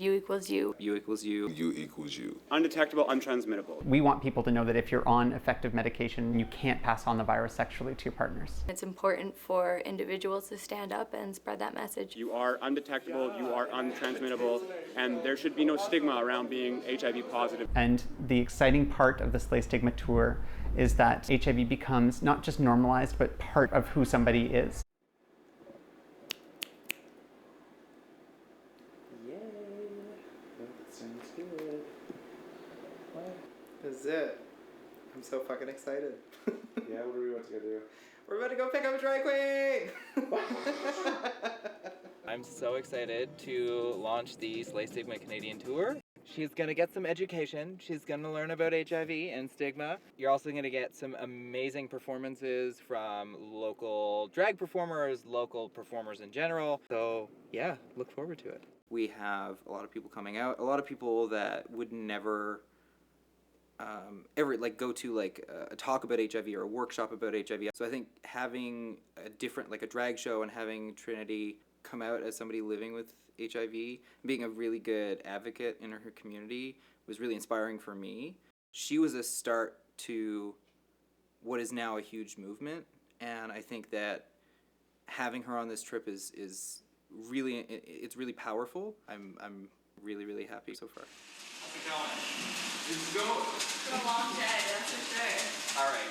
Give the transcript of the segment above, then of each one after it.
You equals you. You equals you. You equals you. Undetectable, untransmittable. We want people to know that if you're on effective medication, you can't pass on the virus sexually to your partners. It's important for individuals to stand up and spread that message. You are undetectable, you are untransmittable, and there should be no stigma around being HIV positive. And the exciting part of the Slay Stigma tour is that HIV becomes not just normalized, but part of who somebody is. This is it. I'm so fucking excited. Yeah, what are we about to go do? We're about to go pick up a drag queen! I'm so excited to launch the Slay Stigma Canadian tour. She's gonna get some education. She's gonna learn about HIV and stigma. You're also gonna get some amazing performances from local drag performers, local performers in general. So yeah, look forward to it. We have a lot of people coming out, a lot of people that would never ever like go to like a talk about HIV or a workshop about HIV. So I think having a different, like a drag show, and having Trinity come out as somebody living with HIV, being a really good advocate in her community, was really inspiring for me. She was a start to what is now a huge movement, and I think that having her on this trip is really, it's really powerful. I'm really, really happy so far. How's it going? It's going. It's been a long day, that's for sure. All right.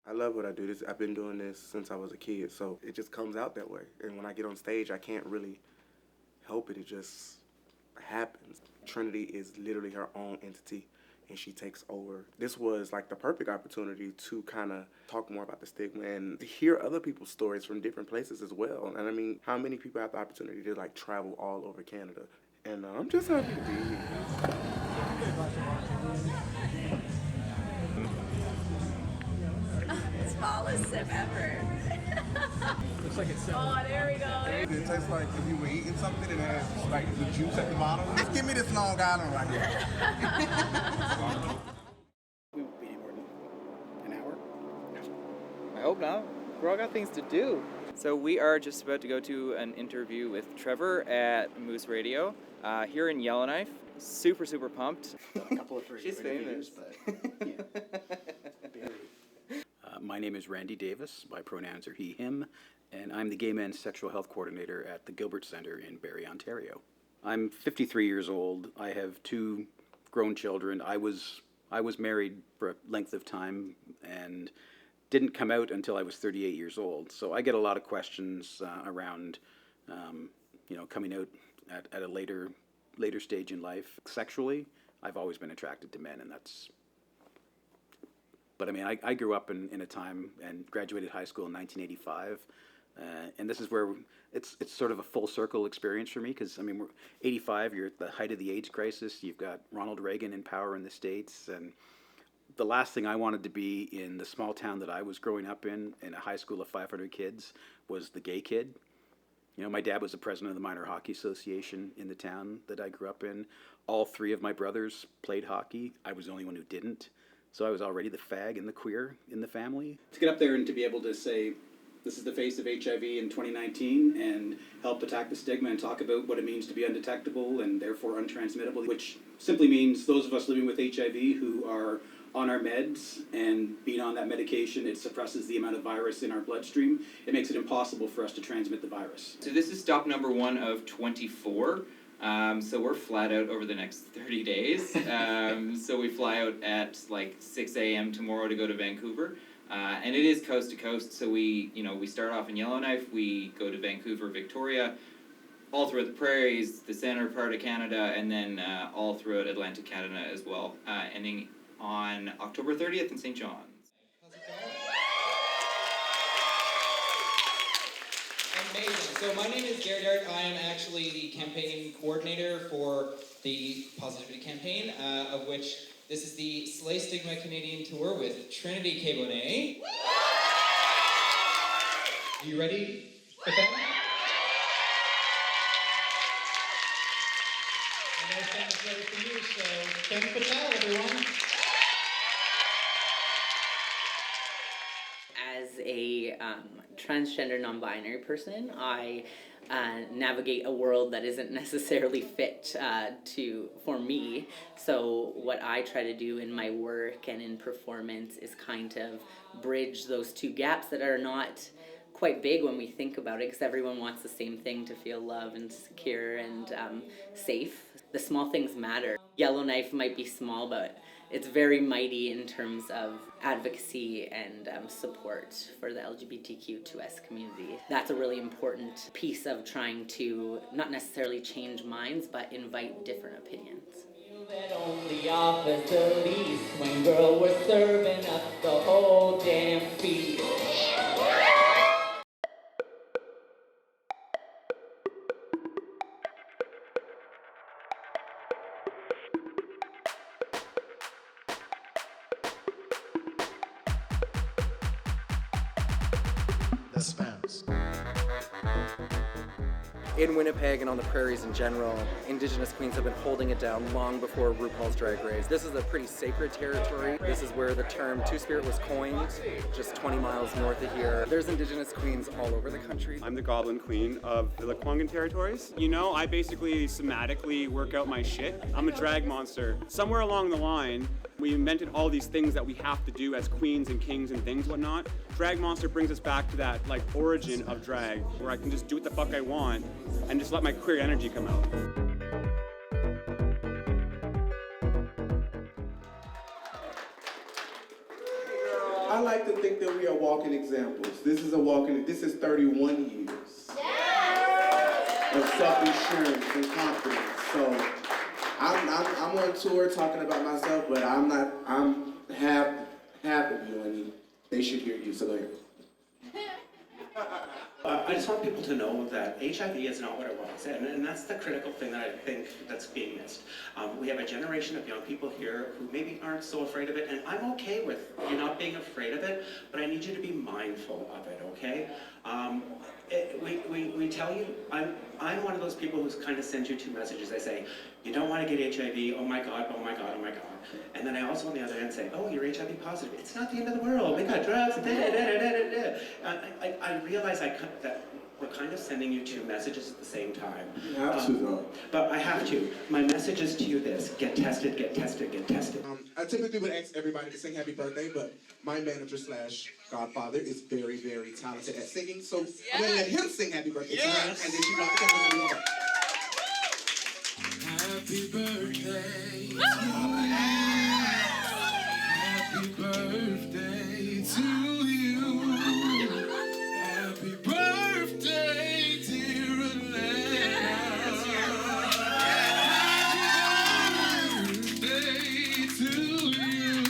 I love what I do. I've been doing this since I was a kid, so it just comes out that way. And when I get on stage, I can't really help it. It just happens. Trinity is literally her own entity, and she takes over. This was like the perfect opportunity to kind of talk more about the stigma and hear other people's stories from different places as well. And I mean, how many people have the opportunity to like travel all over Canada? And I'm just happy to be here. Smallest sip ever. Looks like it's Oh, there we go. It tastes like if you were eating something and it has like the juice at the bottom. Just give me this Long Island right here. We won't be anymore than an hour. I hope not. We're all got things to do. So we are just about to go to an interview with Trevor at Moose Radio here in Yellowknife. Super, super pumped. A couple of She's famous. but yeah. My name is Randy Davis. My pronouns are he, him, and I'm the Gay Men's Sexual Health Coordinator at the Gilbert Centre in Barrie, Ontario. I'm 53 years old. I have 2 grown children. I was married for a length of time and didn't come out until I was 38 years old. So I get a lot of questions around, coming out at a later stage in life. Sexually, I've always been attracted to men, and that's. But I mean, I grew up in a time and graduated high school in 1985, and this is where it's sort of a full circle experience for me, because I mean, we're 85, you're at the height of the AIDS crisis, you've got Ronald Reagan in power in the States, and the last thing I wanted to be in the small town that I was growing up in a high school of 500 kids, was the gay kid. You know, my dad was the president of the Minor Hockey Association in the town that I grew up in. All 3 of my brothers played hockey. I was the only one who didn't. So I was already the fag and the queer in the family. To get up there and to be able to say, this is the face of HIV in 2019, and help attack the stigma and talk about what it means to be undetectable and therefore untransmittable, which simply means those of us living with HIV who are on our meds, and being on that medication, it suppresses the amount of virus in our bloodstream. It makes it impossible for us to transmit the virus. So this is stop number 1 of 24. So we're flat out over the next 30 days. So we fly out at like 6 a.m. tomorrow to go to Vancouver. And it is coast to coast. So we start off in Yellowknife, we go to Vancouver, Victoria, all throughout the prairies, the center part of Canada, and then all throughout Atlantic Canada as well, ending on October 30th in St. John's. Amazing. So my name is Gary Dart. I am actually the campaign coordinator for the Positivity campaign, of which this is the Slay Stigma Canadian tour with Trinity K. Bonet. Are you ready for them? I know Sam is ready for you, so Ken Patel, everyone. As a transgender non-binary person, I navigate a world that isn't necessarily fit for me. So what I try to do in my work and in performance is kind of bridge those two gaps that are not quite big when we think about it, because everyone wants the same thing, to feel loved and secure and safe. The small things matter. Yellowknife might be small, but it's very mighty in terms of advocacy and support for the LGBTQ2S community. That's a really important piece of trying to not necessarily change minds, but invite different opinions. That only offers the least when girl we're serving up the whole damn feast. The Spams. In Winnipeg and on the prairies in general, Indigenous queens have been holding it down long before RuPaul's Drag Race. This is a pretty sacred territory. This is where the term Two-Spirit was coined, just 20 miles north of here. There's Indigenous queens all over the country. I'm the Goblin Queen of the Lekwungen territories. You know, I basically somatically work out my shit. I'm a drag monster. Somewhere along the line, we invented all these things that we have to do as queens and kings and things, whatnot. Drag Monster brings us back to that origin of drag, where I can just do what the fuck I want and just let my queer energy come out. I like to think that we are walking examples. This is 31 years of self-assurance and confidence. So I'm on tour talking about myself, but I'm half of you, and they should hear you, so go ahead. I just want people to know that HIV is not what it was, and that's the critical thing that I think that's being missed. We have a generation of young people here who maybe aren't so afraid of it, and I'm okay with you not being afraid of it, but I need you to be mindful of it, okay? We tell you, I'm one of those people who kind of sends you two messages. I say, you don't want to get HIV, oh my God, oh my God, oh my God. And then I also on the other hand say, oh, you're HIV positive. It's not the end of the world. We got drugs. I realize that we're kind of sending you two messages at the same time. You have to, though. But I have to. My message is to you this: get tested, get tested, get tested. I typically would ask everybody to sing happy birthday, but my manager / godfather is very, very talented at singing, so I'm gonna let him sing happy birthday to her, and then she got to come over. Happy birthday to you. Happy birthday to you. Happy birthday, dear Elena. Happy birthday to you.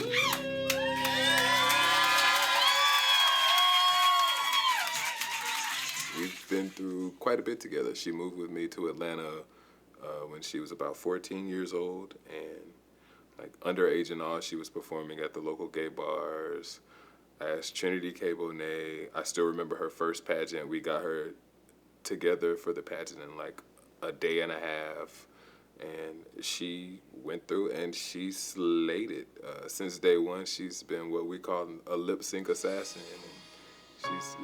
We've been through quite a bit together. She moved with me to Atlanta when she was about 14 years old, and underage and all, she was performing at the local gay bars as Trinity K. Bonet. I still remember her first pageant. We got her together for the pageant in a day and a half, and she went through and she slayed it. Since day one, she's been what we call a lip sync assassin, and she's,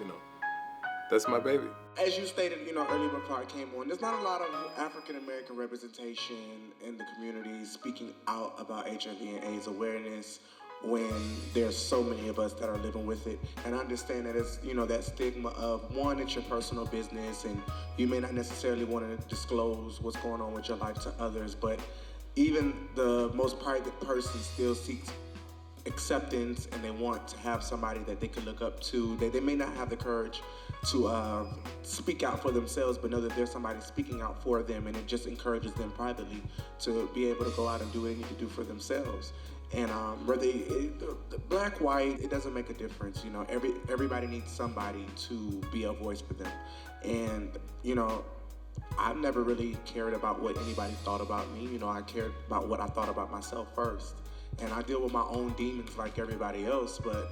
that's my baby. As you stated, earlier before I came on, there's not a lot of African-American representation in the community speaking out about HIV and AIDS awareness when there's so many of us that are living with it. And I understand that it's, that stigma of, one, it's your personal business and you may not necessarily want to disclose what's going on with your life to others, but even the most private person still seeks acceptance, and they want to have somebody that they can look up to. They may not have the courage to speak out for themselves, but know that there's somebody speaking out for them, and it just encourages them privately to be able to go out and do what they need to do for themselves. And whether the black, white, it doesn't make a difference. Everybody needs somebody to be a voice for them. And I've never really cared about what anybody thought about me. I cared about what I thought about myself first. And I deal with my own demons like everybody else, but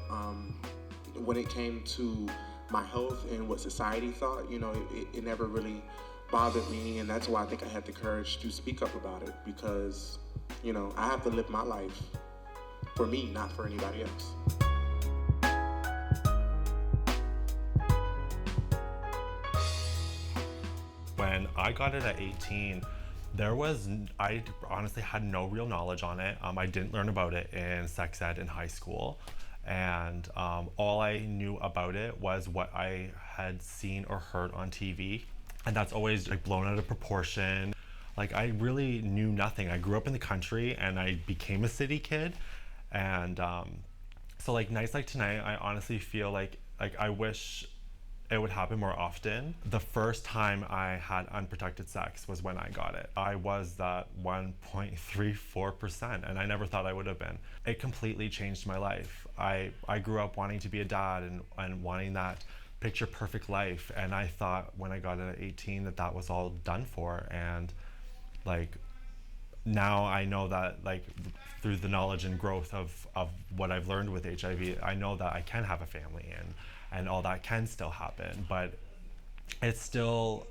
when it came to my health and what society thought, it never really bothered me, and that's why I think I had the courage to speak up about it, because, I have to live my life for me, not for anybody else. I got it at 18, I honestly had no real knowledge on it. I didn't learn about it in sex ed in high school. And all I knew about it was what I had seen or heard on TV. And that's always like blown out of proportion. Like I really knew nothing. I grew up in the country and I became a city kid. And so like nights like tonight, I honestly feel like I wish it would happen more often. The first time I had unprotected sex was when I got it. I was that 1.34%, and I never thought I would have been. It completely changed my life. I grew up wanting to be a dad and wanting that picture perfect life, and I thought when I got it at 18 that was all done for. And like now I know that like through the knowledge and growth of what I've learned with HIV, I know that I can have a family and all that can still happen, but it's still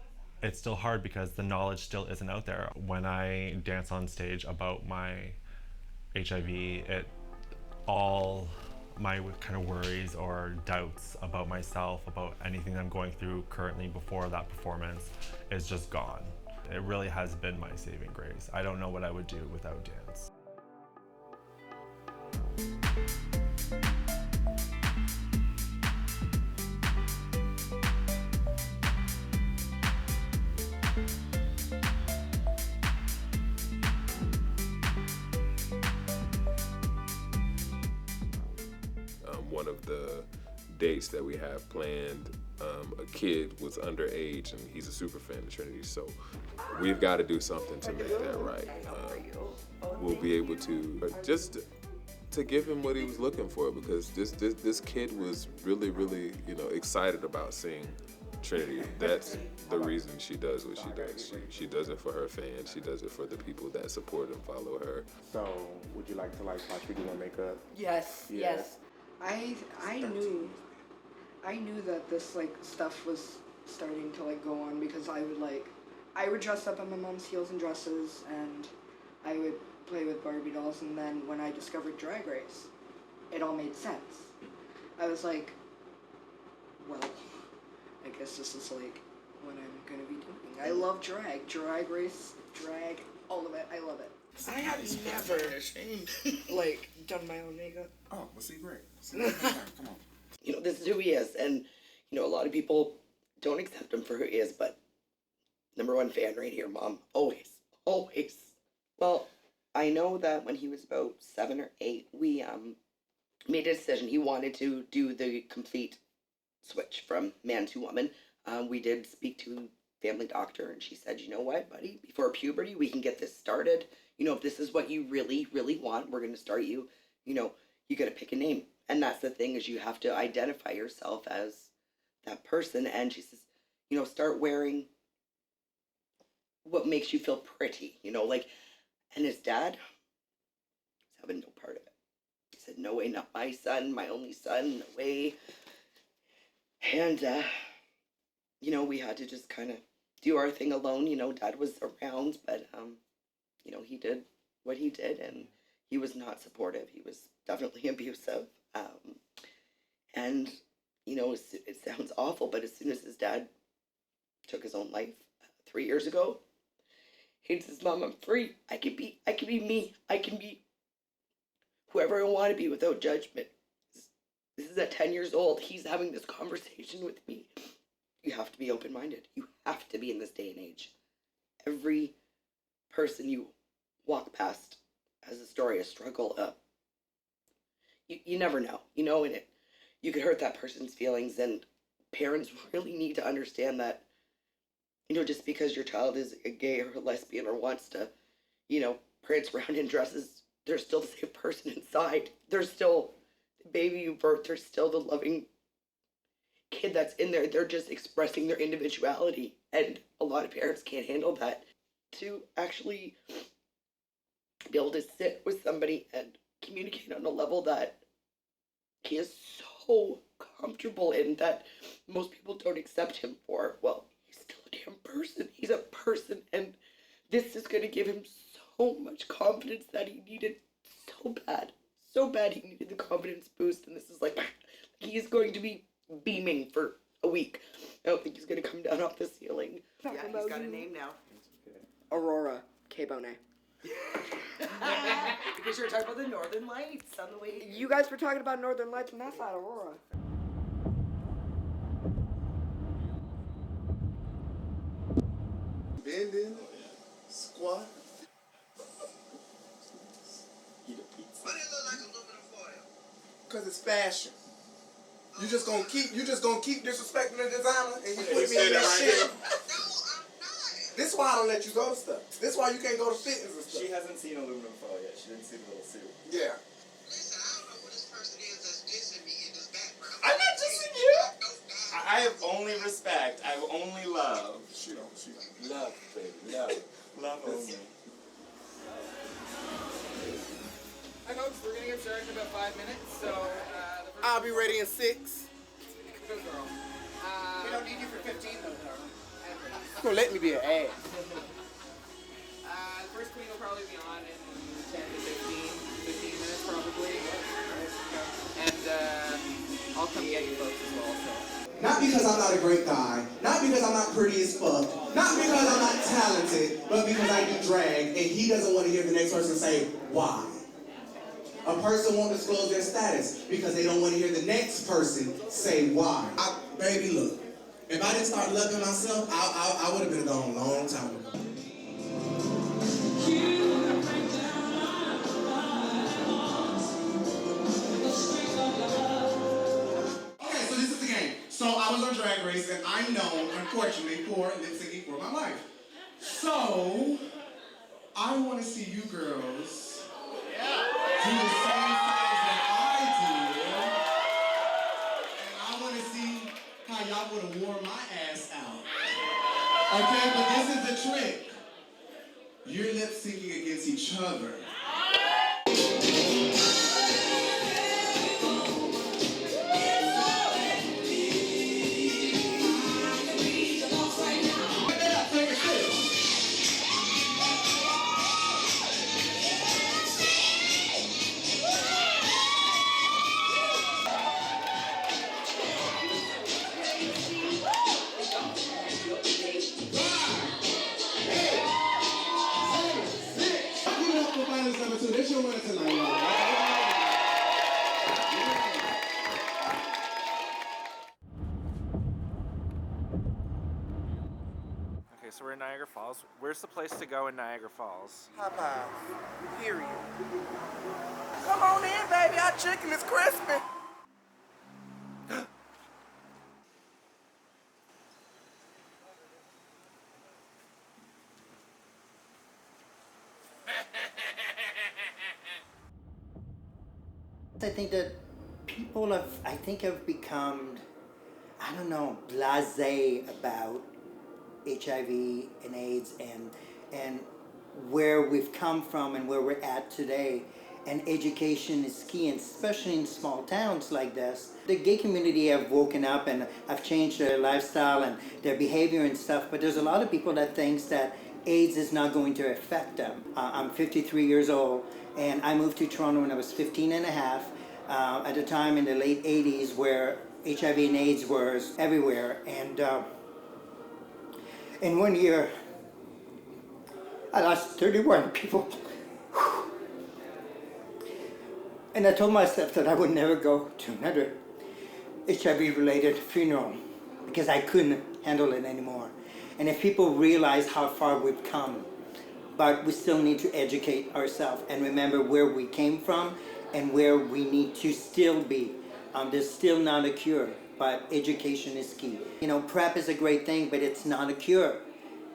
hard because the knowledge still isn't out there. When I dance on stage about my HIV, all my kind of worries or doubts about myself, about anything I'm going through currently before that performance is just gone. It really has been my saving grace. I don't know what I would do without dance. One of the dates that we have planned, a kid was underage and he's a super fan of Trinity, so we've got to do something to make that right. We'll be able to just to give him what he was looking for, because this kid was really excited about seeing Trinity. That's the reason she does what she does. She does it for her fans. She does it for the people that support and follow her. So, would you like to watch you do my makeup? Yes. I knew that this like stuff was starting to like go on, because I would dress up in my mom's heels and dresses, and I would play with Barbie dolls, and then when I discovered Dragrace, it all made sense. I was like, well, I guess this is like what I'm gonna be doing. I love drag race, drag, all of it. I love it. I have never like done my own makeup. Oh, well, see, great. Come on. You know, this is who he is, and you know, a lot of people don't accept him for who he is, but #1 fan right here, Mom. Always. Well, I know that when he was about 7 or 8, we made a decision. He wanted to do the complete switch from man to woman. We did speak to family doctor, and she said, you know what, buddy, before puberty, we can get this started. You know, if this is what you really, really want, we're going to start you. You know, you got to pick a name. And that's the thing, is you have to identify yourself as that person. And she says, you know, start wearing what makes you feel pretty, you know, like, and his dad was having no part of it. He said, no way, not my son, my only son, no way. And, you know, we had to just kind of do our thing alone. You know, Dad was around, but, you know, he did what he did, and he was not supportive. He was definitely abusive. And, you know, it sounds awful, but as soon as his dad took his own life 3 years ago, he says, Mom, I'm free. I can be me. I can be whoever I want to be without judgment. This is at 10 years old. He's having this conversation with me. You have to be open-minded. You have to be in this day and age. Every person you walk past has a story, a struggle. You never know, you know, and you could hurt that person's feelings, and parents really need to understand that, you know, just because your child is a gay or a lesbian or wants to, you know, prance around in dresses, they're still the same person inside. They're still the baby you birthed. They're still the loving kid that's in there. They're just expressing their individuality, and a lot of parents can't handle that. To actually be able to sit with somebody and communicate on a level that he is so comfortable in, that most people don't accept him for. Well, he's still a damn person. He's a person, and this is going to give him so much confidence that he needed so bad. So bad he needed the confidence boost, and this is like, he is going to be beaming for a week. I don't think he's gonna come down off the ceiling. Yeah, he's got a name now. Aurora K. Bonet. Because you're talking about the Northern Lights on the way. You guys were talking about Northern Lights, and that's not Aurora. Bending, squat. Eat a pizza. Why it look like aluminum foil? Cause it's fashion. You just gonna keep disrespecting the designer and you put me in that shit. This is why I don't let you go to stuff. This is why you can't go to fittings and stuff. She hasn't seen aluminum foil yet. She didn't see the little suit. Yeah. Listen, I don't know who this person is that's dissing me in this background. I'm not dissing you. I have only respect. I have only love. She don't. Love, baby. Love. Love only. Hi folks, we're gonna get started in about 5 minutes, so I'll be ready in 6. Good girl. We don't need you for 15 though, darling. You're gonna let me be an ass. The first queen will probably be on in 10 to 15 minutes probably. And I'll come get you folks as well, so. Not because I'm not a great guy, not because I'm not pretty as fuck, not because I'm not talented, but because I do drag and he doesn't want to hear the next person say, why? A person won't disclose their status because they don't want to hear the next person say why. Baby, look, if I didn't start loving myself, I would have been gone a long time ago. Okay, so this is the game. So I was on Drag Race and I'm known, unfortunately, for lip syncing for my life. So I want to see you girls do the same things that I did, and I want to see how y'all would have wore my ass out. Okay, but this is the trick. You're lip syncing against each other. This your winner tonight, Okay, so we're in Niagara Falls. Where's the place to go in Niagara Falls? Popeyes. Period. Come on in, baby. Our chicken is crispy. I think that people have become, I don't know, blasé about HIV and AIDS and where we've come from and where we're at today. And education is key, and especially in small towns like this. The gay community have woken up and have changed their lifestyle and their behavior and stuff, but there's a lot of people that thinks that AIDS is not going to affect them. I'm 53 years old, and I moved to Toronto when I was 15 and a half, at a time in the late 80s where HIV and AIDS was everywhere. And in 1 year, I lost 31 people. And I told myself that I would never go to another HIV-related funeral because I couldn't handle it anymore. And if people realize how far we've come, but we still need to educate ourselves and remember where we came from and where we need to still be. There's still not a cure, but education is key. You know, PrEP is a great thing, but it's not a cure.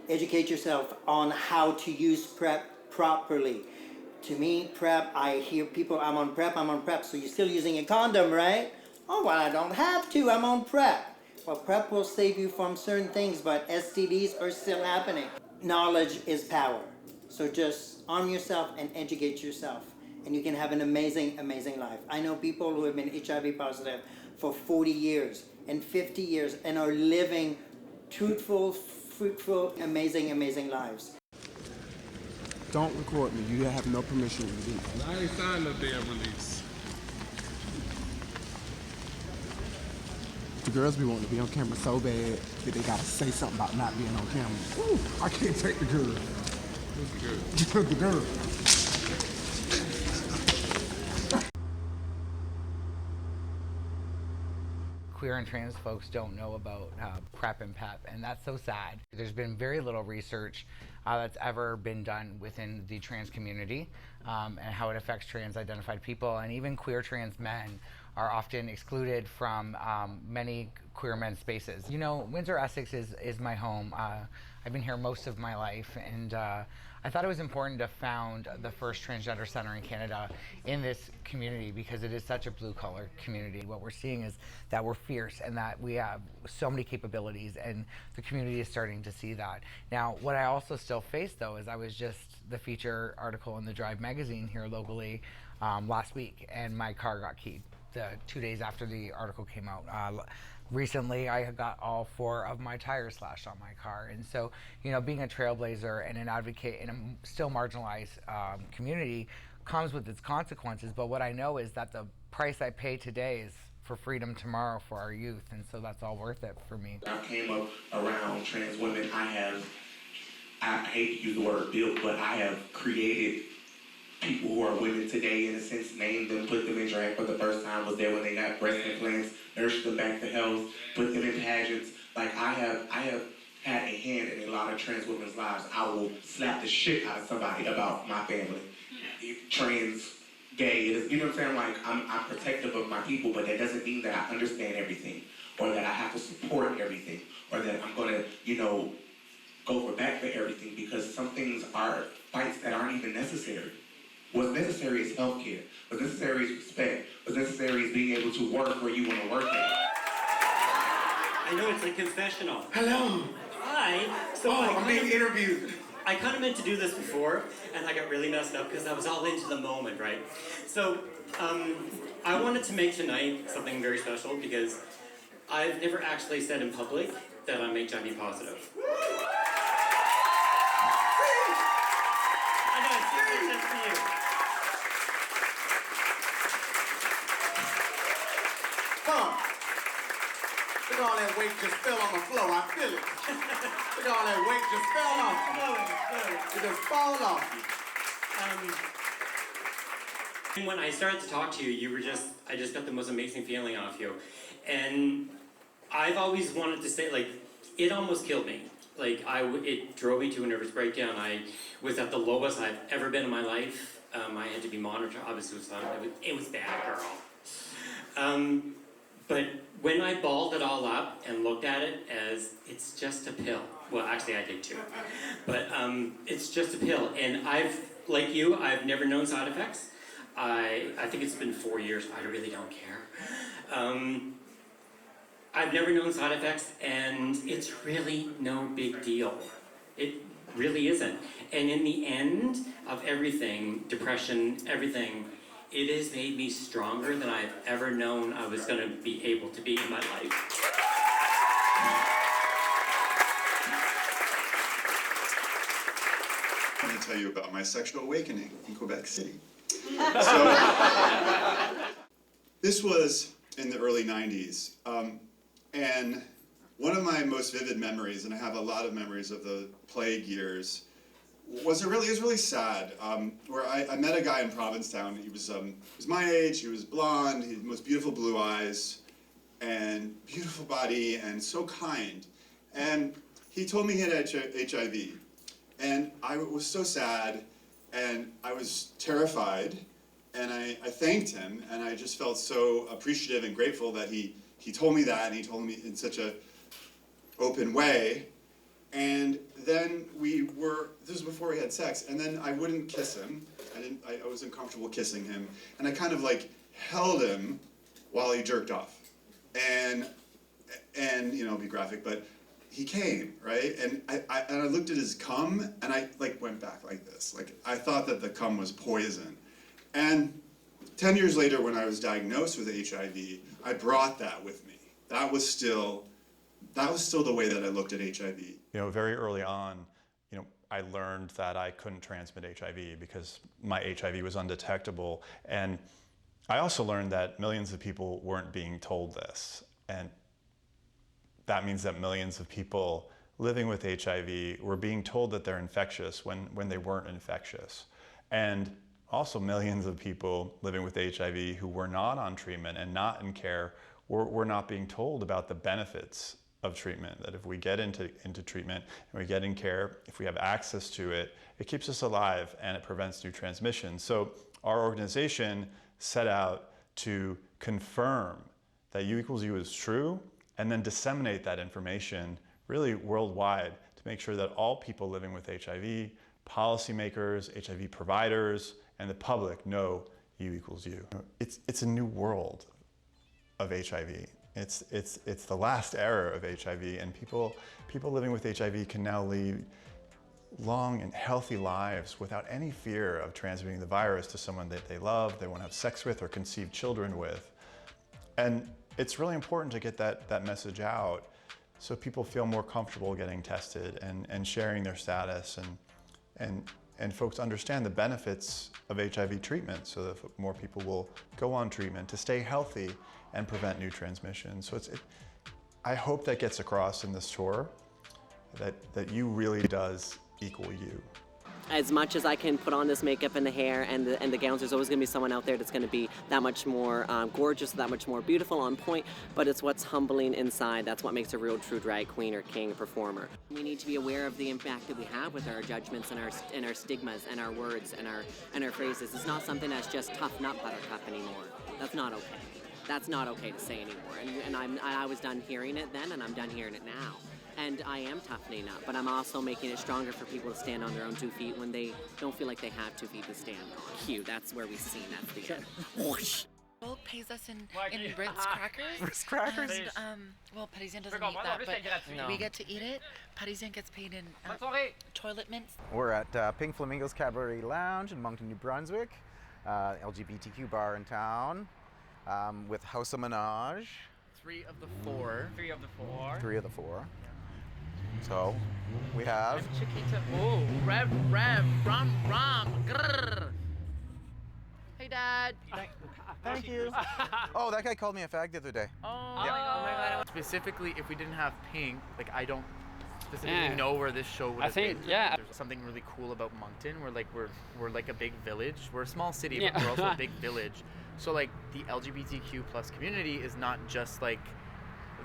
Educate yourself on how to use PrEP properly. To me, PrEP, I hear people, I'm on PrEP, so you're still using a condom, right? Oh, well, I don't have to, I'm on PrEP. Well, PrEP will save you from certain things, but STDs are still happening. Knowledge is power. So just arm yourself and educate yourself, and you can have an amazing, amazing life. I know people who have been HIV positive for 40 years and 50 years and are living truthful, fruitful, amazing, amazing lives. Don't record me. You have no permission to do that. I ain't signed no damn release. The girls be wanting to be on camera so bad that they gotta say something about not being on camera. Woo, I can't take the girls. The girls. Queer and trans folks don't know about PrEP and PEP, and that's so sad. There's been very little research that's ever been done within the trans community and how it affects trans identified people, and even queer trans men are often excluded from many queer men's spaces. You know, Windsor, Essex is my home. I've been here most of my life, and I thought it was important to found the first transgender center in Canada in this community because it is such a blue-collar community. What we're seeing is that we're fierce and that we have so many capabilities, and the community is starting to see that. Now, what I also still face, though, is I was just the feature article in the Drive magazine here locally last week, and my car got keyed 2 days after the article came out. Recently, I got all 4 of my tires slashed on my car. And so, you know, being a trailblazer and an advocate in a still marginalized community comes with its consequences. But what I know is that the price I pay today is for freedom tomorrow for our youth. And so that's all worth it for me. I came up around trans women. I hate to use the word built, but I have created people who are women today, in a sense, named them, put them in drag for the first time, was there when they got breast implants, nursed them back to health, put them in pageants. Like, I have had a hand in a lot of trans women's lives. I will slap the shit out of somebody about my family. Trans, gay, you know what I'm saying? Like, I'm protective of my people, but that doesn't mean that I understand everything, or that I have to support everything, or that I'm gonna, you know, go for back for everything, because some things are fights that aren't even necessary. What's necessary is healthcare. What's necessary is respect. What's necessary is being able to work where you want to work at. I know it's a confessional. Hello. Hi. So I'm being interviewed. I kind of meant to do this before, and I got really messed up because I was all into the moment, right? So I wanted to make tonight something very special because I've never actually said in public that I'm HIV positive. I know, it's serious, that's for you. Look at all that weight just fell on the floor. I feel it. Look at all that weight just fell off you. It just fall off you. And when I started to talk to you, I just got the most amazing feeling off you. And I've always wanted to say, like, it almost killed me. Like, it drove me to a nervous breakdown. I was at the lowest I've ever been in my life. I had to be monitored. I was suicidal. It was bad, girl. But when I balled it all up and looked at it as it's just a pill. Well, actually I did too. But it's just a pill. And like you, I've never known side effects. I think it's been 4 years. I really don't care. I've never known side effects, and it's really no big deal. It really isn't. And in the end of everything, depression, everything, it has made me stronger than I've ever known I was going to be able to be in my life. I want to tell you about my sexual awakening in Quebec City. So, this was in the early 90s. And one of my most vivid memories, and I have a lot of memories of the plague years, it was really sad. Where I met a guy in Provincetown. He was my age. He was blonde. He had the most beautiful blue eyes, and beautiful body, and so kind. And he told me he had HIV, and I was so sad, and I was terrified, and I thanked him, and I just felt so appreciative and grateful that he told me that, and he told me in such a open way. And then this was before we had sex, and then I wouldn't kiss him. I was uncomfortable kissing him. And I kind of like held him while he jerked off. And you know, be graphic, but he came, right? And I looked at his cum, and I like went back like this. Like I thought that the cum was poison. And 10 years later, when I was diagnosed with HIV, I brought that with me. That was still the way that I looked at HIV. You know, very early on, you know, I learned that I couldn't transmit HIV because my HIV was undetectable. And I also learned that millions of people weren't being told this. And that means that millions of people living with HIV were being told that they're infectious when they weren't infectious. And also millions of people living with HIV who were not on treatment and not in care were not being told about the benefits of treatment, that if we get into treatment and we get in care, if we have access to it, it keeps us alive and it prevents new transmission. So our organization set out to confirm that U equals U is true and then disseminate that information really worldwide to make sure that all people living with HIV, policymakers, HIV providers, and the public know U equals U. It's a new world of HIV. It's the last era of HIV, and people living with HIV can now lead long and healthy lives without any fear of transmitting the virus to someone that they love, they want to have sex with, or conceive children with. And it's really important to get that message out so people feel more comfortable getting tested and sharing their status, and folks understand the benefits of HIV treatment so that more people will go on treatment to stay healthy and prevent new transmission. So I hope that gets across in this tour, that you really does equal you. As much as I can put on this makeup and the hair and the gowns, there's always going to be someone out there that's going to be that much more gorgeous, that much more beautiful, on point, but it's what's humbling inside. That's what makes a real true drag queen or king performer. We need to be aware of the impact that we have with our judgments and our stigmas and our words and our phrases. It's not something that's just tough nut buttercup anymore. That's not okay. That's not okay to say anymore. And I was done hearing it then, and I'm done hearing it now. And I am toughening up, but I'm also making it stronger for people to stand on their own 2 feet when they don't feel like they have 2 feet to stand on. Cute, that's where we see that's the end. Whoosh. Well, pays us in Ritz crackers. Ritz crackers? And, well, Parisien doesn't eat that, but we get to eat it. Parisien gets paid in toilet mints. We're at Pink Flamingo's Cabaret Lounge in Moncton, New Brunswick, LGBTQ bar in town, with House of Menage. 3 of the 4. 3 of the 4. 3 of the 4. So, we have... I'm Chiquita. Oh, Rev, Rom, grrr. Hey, Dad. Thank you. Oh, that guy called me a fag the other day. Oh, my God. Specifically, if we didn't have Pink, like, I don't specifically know where this show would have been. Yeah. There's something really cool about Moncton. We're like a big village. We're a small city, but we're also a big village. So, like, the LGBTQ plus community is not just, like,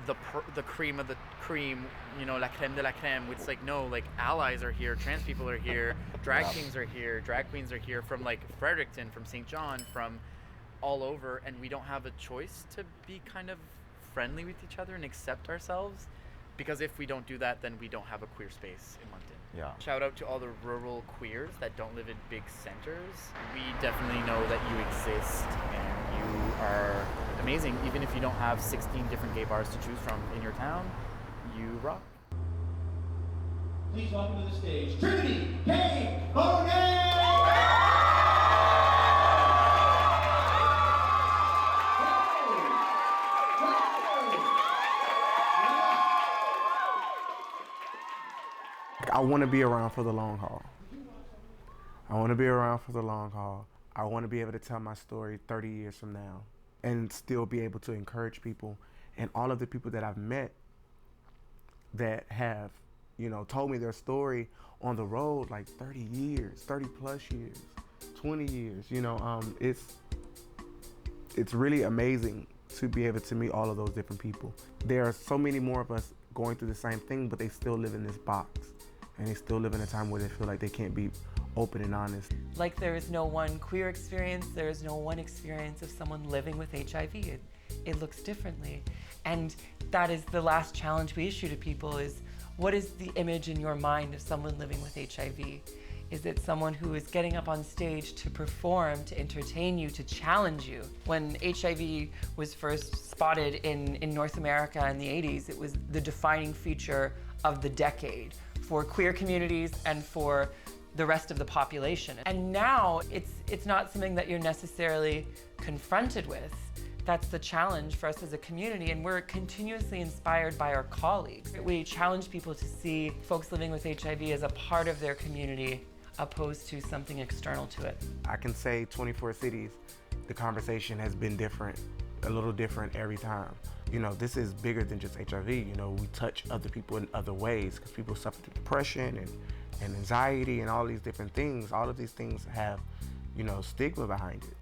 the cream of the cream, you know, la creme de la creme. It's like, no, like, allies are here, trans people are here, drag kings are here, drag queens are here from, like, Fredericton, from St. John, from all over, and we don't have a choice to be kind of friendly with each other and accept ourselves, because if we don't do that, then we don't have a queer space in Moncton. Yeah. Shout out to all the rural queers that don't live in big centers. We definitely know that you exist and you are amazing. Even if you don't have 16 different gay bars to choose from in your town, you rock. Please welcome to the stage, Trinity K. Bonet! I want to be around for the long haul. I want to be around for the long haul. I want to be able to tell my story 30 years from now and still be able to encourage people. And all of the people that I've met that have, you know, told me their story on the road, like 30 years, 30 plus years, 20 years, you know, it's really amazing to be able to meet all of those different people. There are so many more of us going through the same thing, but they still live in this box. And they still live in a time where they feel like they can't be open and honest. Like there is no one queer experience, there is no one experience of someone living with HIV. It looks differently. And that is the last challenge we issue to people is, what is the image in your mind of someone living with HIV? Is it someone who is getting up on stage to perform, to entertain you, to challenge you? When HIV was first spotted in North America in the 80s, it was the defining feature of the decade for queer communities and for the rest of the population. And now it's not something that you're necessarily confronted with. That's the challenge for us as a community, and we're continuously inspired by our colleagues. We challenge people to see folks living with HIV as a part of their community opposed to something external to it. I can say 24 cities, the conversation has been different, a little different every time. you know, this is bigger than just HIV. You know, we touch other people in other ways because people suffer from depression and anxiety and all these different things. All of these things have, you know, stigma behind it.